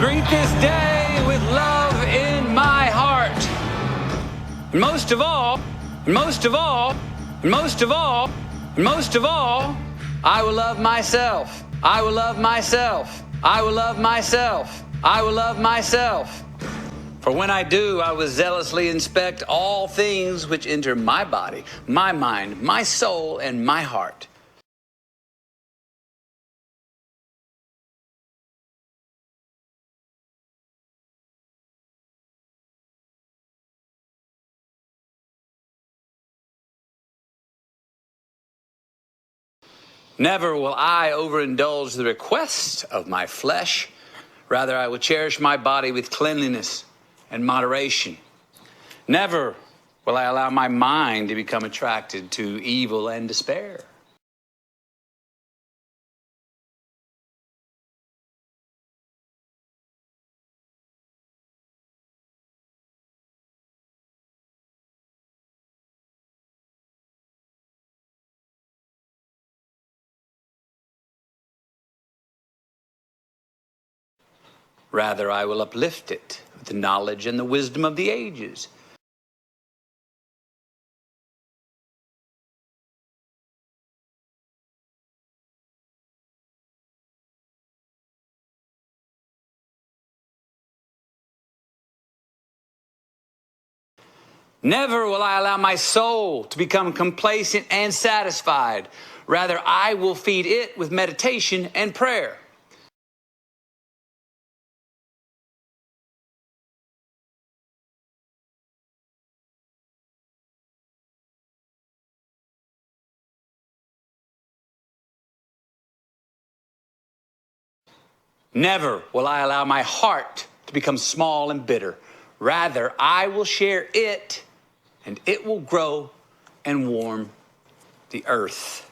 greet this day with love in my heart. And most of all, I will love myself. I will love myself. I will love myself. I will love myself. For when I do, I will zealously inspect all things which enter my body, my mind, my soul, and my heart. Never will I overindulge the requests of my flesh. Rather, I will cherish my body with cleanliness and moderation. Never will I allow my mind to become attracted to evil and despair. Rather, I will uplift it with the knowledge and the wisdom of the ages. Never will I allow my soul to become complacent and satisfied. Rather, I will feed it with meditation and prayer. Never will I allow my heart to become small and bitter. Rather, I will share it, and it will grow and warm the earth.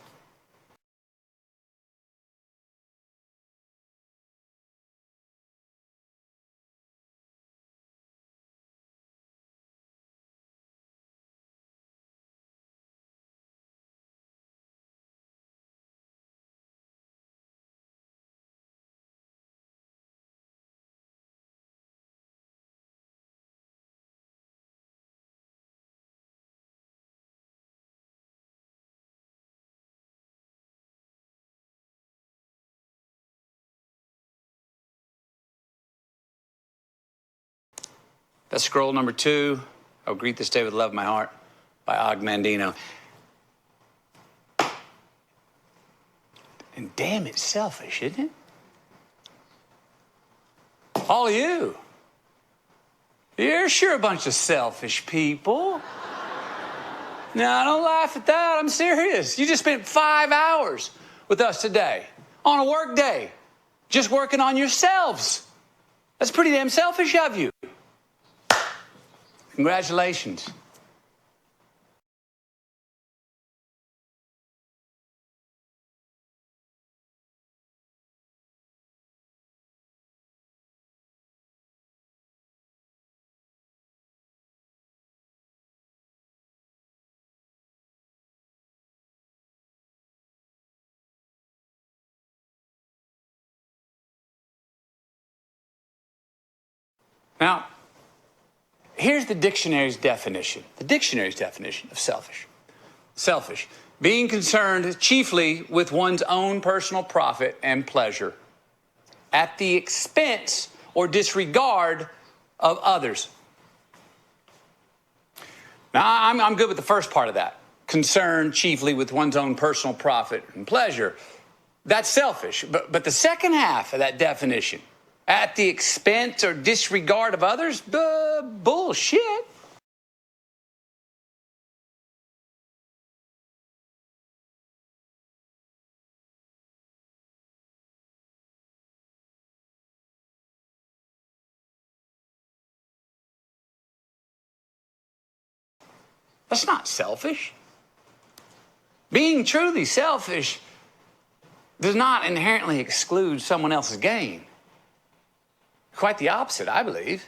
That's scroll number 2. I'll greet this day with love in my heart by Og Mandino. And damn, it's selfish, isn't it? All of you. You're sure a bunch of selfish people. Now, don't laugh at that. I'm serious. You just spent 5 hours with us today on a work day, just working on yourselves. That's pretty damn selfish of you. Congratulations. Now, here's the dictionary's definition. The dictionary's definition of selfish. Selfish, being concerned chiefly with one's own personal profit and pleasure at the expense or disregard of others. Now, I'm good with the first part of that. Concerned chiefly with one's own personal profit and pleasure. That's selfish. But the second half of that definition, at the expense or disregard of others, bullshit. That's not selfish. Being truly selfish does not inherently exclude someone else's gain. Quite the opposite, I believe.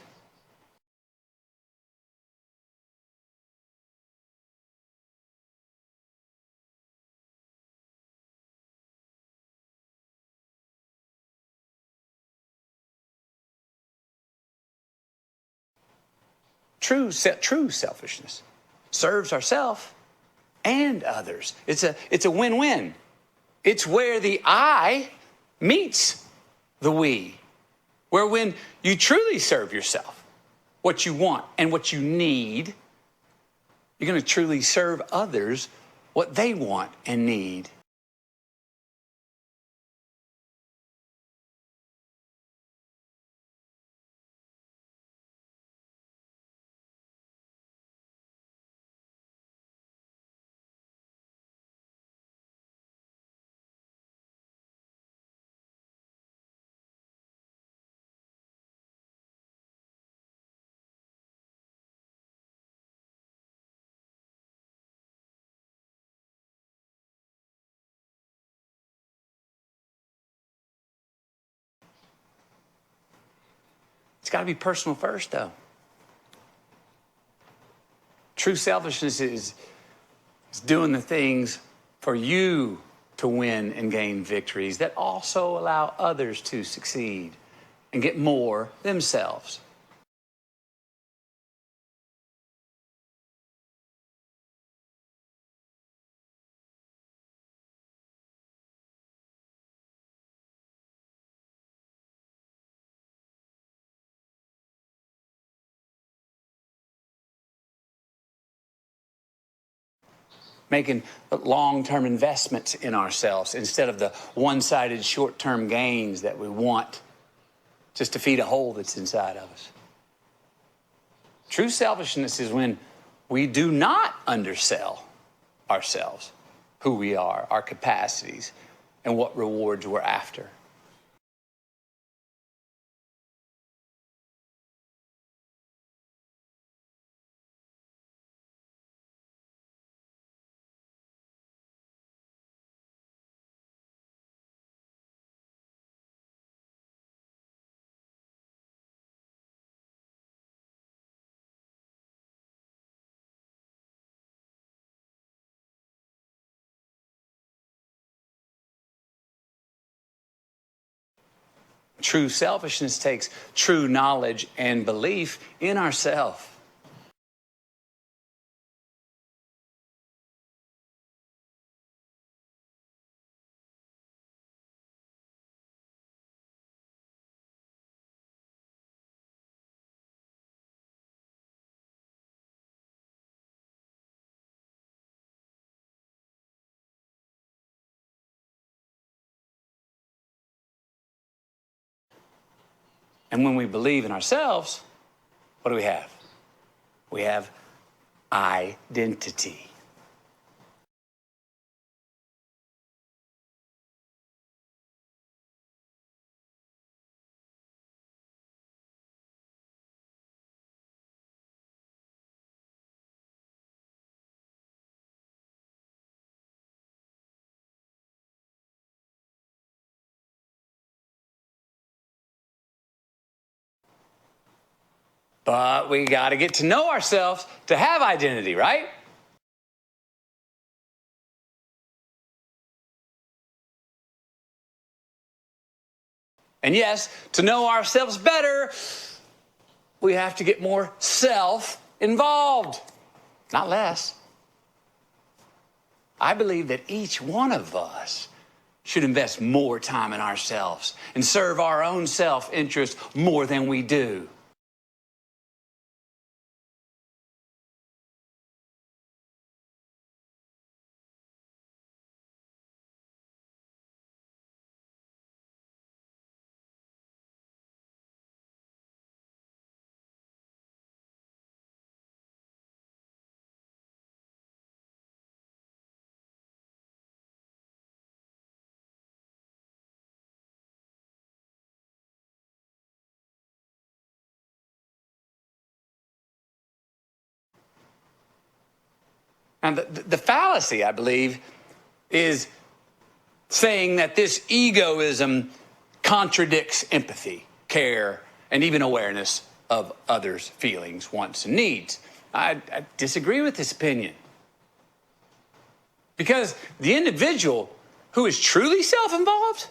true selfishness. Serves ourselves and others. It's a win-win. It's where the I meets the we. Where when you truly serve yourself, what you want and what you need, you're going to truly serve others what they want and need. It's got to be personal first, though. True selfishness is doing the things for you to win and gain victories that also allow others to succeed and get more themselves. Making long-term investments in ourselves instead of the one-sided short-term gains that we want just to feed a hole that's inside of us. True selfishness is when we do not undersell ourselves, who we are, our capacities, and what rewards we're after. True selfishness takes true knowledge and belief in ourselves. And when we believe in ourselves, what do we have? We have identity. But we got to get to know ourselves to have identity, right? And yes, to know ourselves better, we have to get more self-involved, not less. I believe that each one of us should invest more time in ourselves and serve our own self-interest more than we do. And the fallacy, I believe, is saying that this egoism contradicts empathy, care, and even awareness of others' feelings, wants, and needs. I disagree with this opinion. Because the individual who is truly self-involved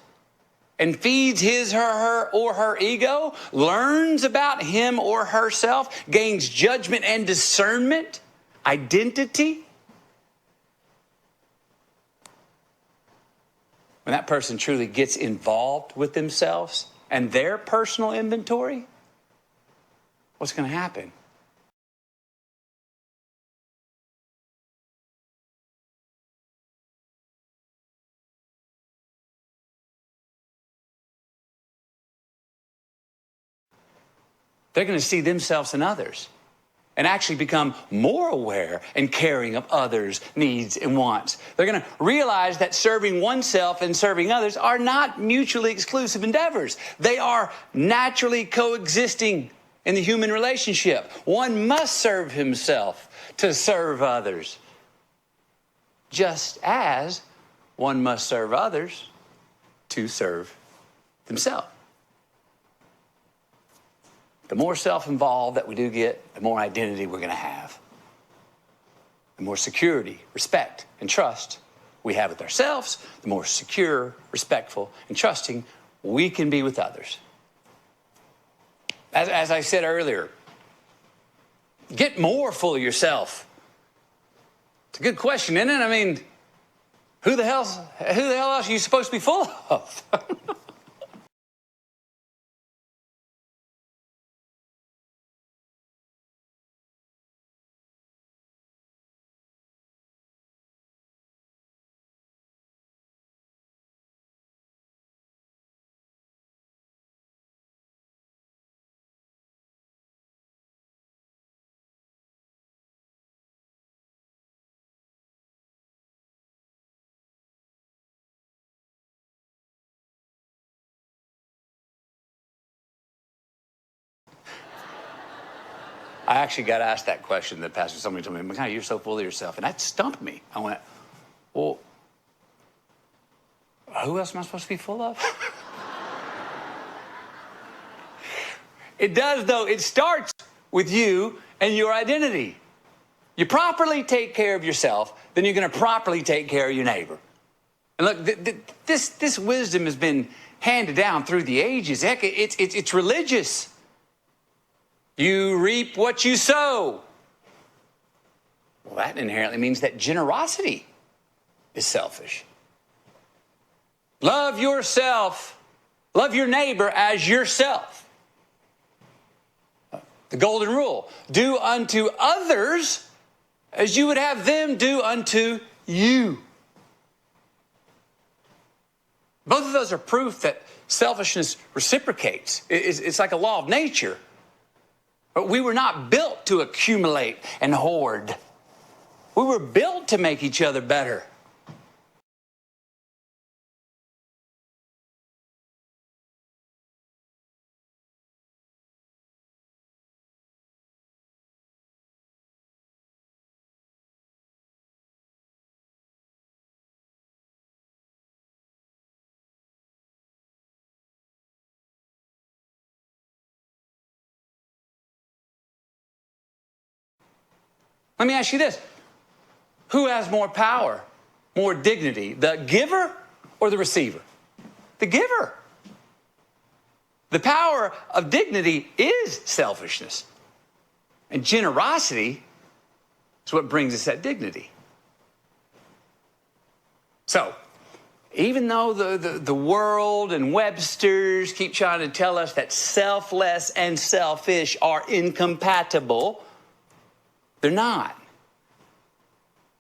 and feeds his or her ego, learns about him or herself, gains judgment and discernment, identity. When that person truly gets involved with themselves and their personal inventory, what's going to happen? They're going to see themselves and others and actually become more aware and caring of others' needs and wants. They're going to realize that serving oneself and serving others are not mutually exclusive endeavors. They are naturally coexisting in the human relationship. One must serve himself to serve others, just as one must serve others to serve themselves. The more self-involved that we do get, the more identity we're going to have. The more security, respect, and trust we have with ourselves, the more secure, respectful, and trusting we can be with others. As I said earlier, get more full of yourself. It's a good question, isn't it? I mean, who the hell else are you supposed to be full of? I actually got asked that question the pastor. Somebody told me, McKay, you're so full of yourself. And that stumped me. I went, well, who else am I supposed to be full of? It does, though. It starts with you and your identity. You properly take care of yourself, then you're going to properly take care of your neighbor. And look, this wisdom has been handed down through the ages. Heck, it's religious. You reap what you sow. Well, that inherently means that generosity is selfish. Love yourself. Love your neighbor as yourself. The golden rule. Do unto others as you would have them do unto you. Both of those are proof that selfishness reciprocates. It's like a law of nature. But we were not built to accumulate and hoard. We were built to make each other better. Let me ask you this. Who has more power, more dignity, the giver or the receiver? The giver. The power of dignity is selfishness. And generosity is what brings us that dignity. So, even though the world and Webster's keep trying to tell us that selfless and selfish are incompatible, they're not.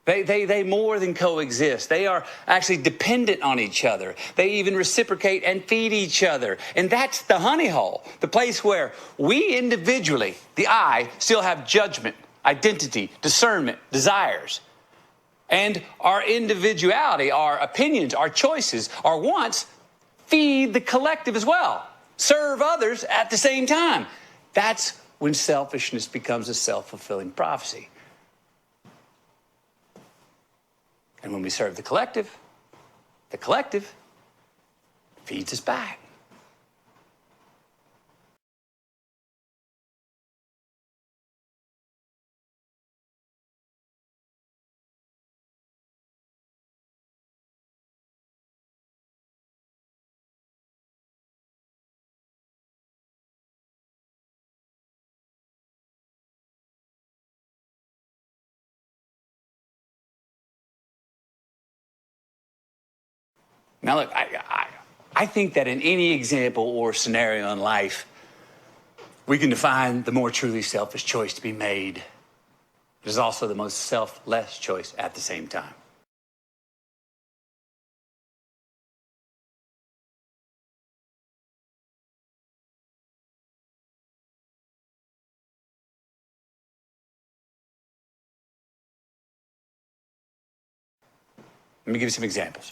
They more than coexist. They are actually dependent on each other. They even reciprocate and feed each other. And that's the honey hole, the place where we individually, the I, still have judgment, identity, discernment, desires. And our individuality, our opinions, our choices, our wants, feed the collective as well. Serve others at the same time. That's when selfishness becomes a self-fulfilling prophecy. And when we serve the collective feeds us back. Now, look, I think that in any example or scenario in life, we can define the more truly selfish choice to be made. It is also the most selfless choice at the same time. Let me give you some examples.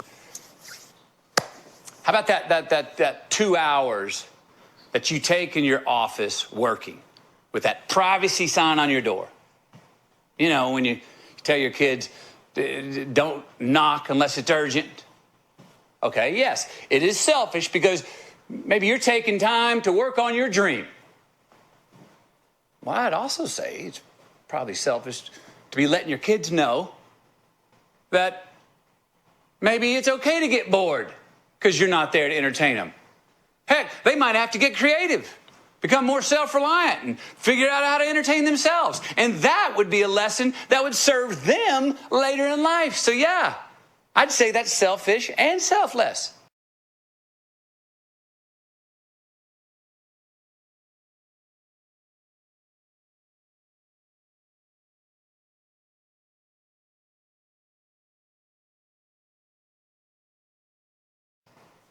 How about that 2 hours that you take in your office working with that privacy sign on your door? You know, when you tell your kids, don't knock unless it's urgent. Okay, yes, it is selfish because maybe you're taking time to work on your dream. Well, I'd also say it's probably selfish to be letting your kids know that maybe it's okay to get bored because you're not there to entertain them. Heck, they might have to get creative, become more self-reliant, and figure out how to entertain themselves. And that would be a lesson that would serve them later in life. So yeah, I'd say that's selfish and selfless.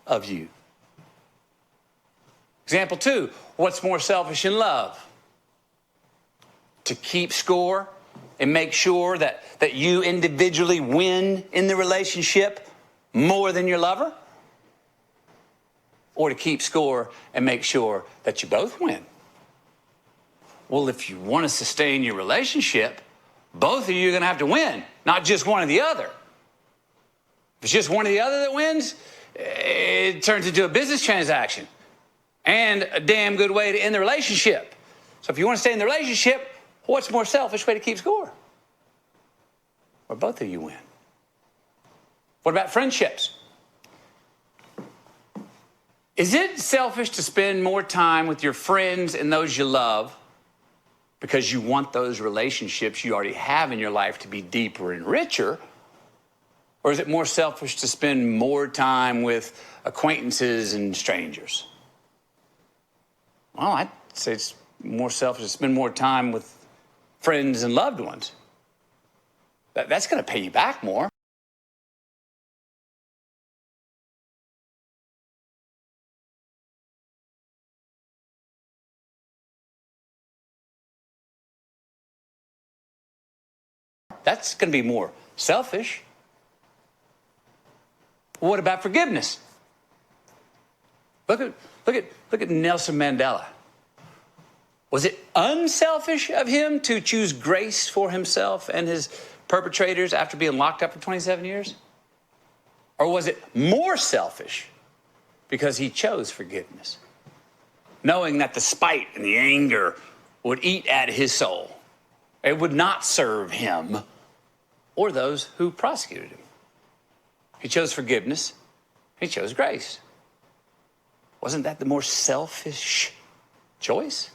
Of you. Example 2, what's more selfish in love? To keep score and make sure that you individually win in the relationship more than your lover? Or to keep score and make sure that you both win? Well, if you want to sustain your relationship, both of you are going to have to win, not just one or the other. If it's just one or the other that wins, it turns into a business transaction and a damn good way to end the relationship. So if you want to stay in the relationship, what's more selfish way to keep score? Where both of you win. What about friendships? Is it selfish to spend more time with your friends and those you love because you want those relationships you already have in your life to be deeper and richer? Or is it more selfish to spend more time with acquaintances and strangers? Well, I'd say it's more selfish to spend more time with friends and loved ones. That's going to pay you back more. That's going to be more selfish. What about forgiveness? Look at Nelson Mandela. Was it unselfish of him to choose grace for himself and his perpetrators after being locked up for 27 years? Or was it more selfish because he chose forgiveness, knowing that the spite and the anger would eat at his soul? It would not serve him or those who prosecuted him. He chose forgiveness. He chose grace. Wasn't that the more selfish choice?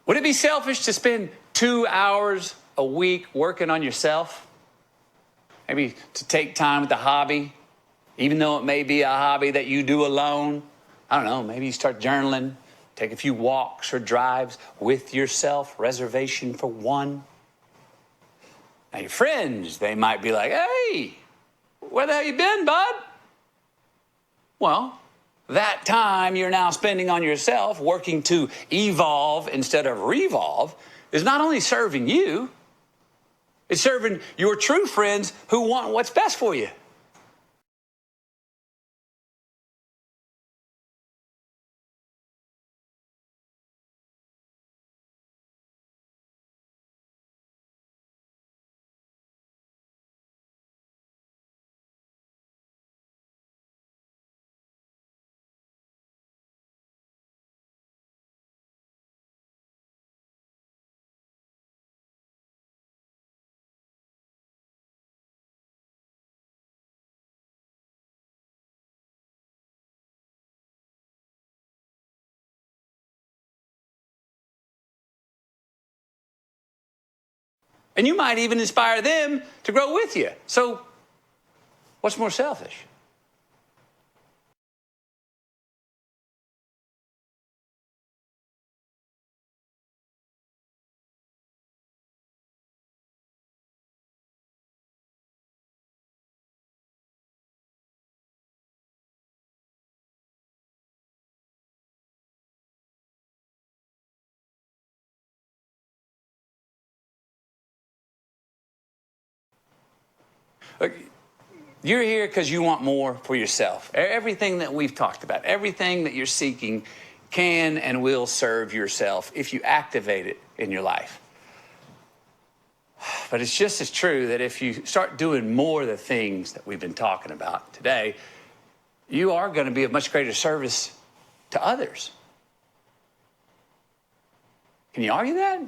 Would it be selfish to spend 2 hours a week working on yourself? Maybe to take time with a hobby, even though it may be a hobby that you do alone. I don't know, maybe you start journaling, take a few walks or drives with yourself, reservation for one. Now your friends, they might be like, hey, where the hell you been, bud? Well, that time you're now spending on yourself, working to evolve instead of revolve, is not only serving you, it's serving your true friends who want what's best for you. And you might even inspire them to grow with you. So what's more selfish? Look, you're here because you want more for yourself. Everything that we've talked about, everything that you're seeking can and will serve yourself if you activate it in your life. But it's just as true that if you start doing more of the things that we've been talking about today, you are going to be of much greater service to others. Can you argue that?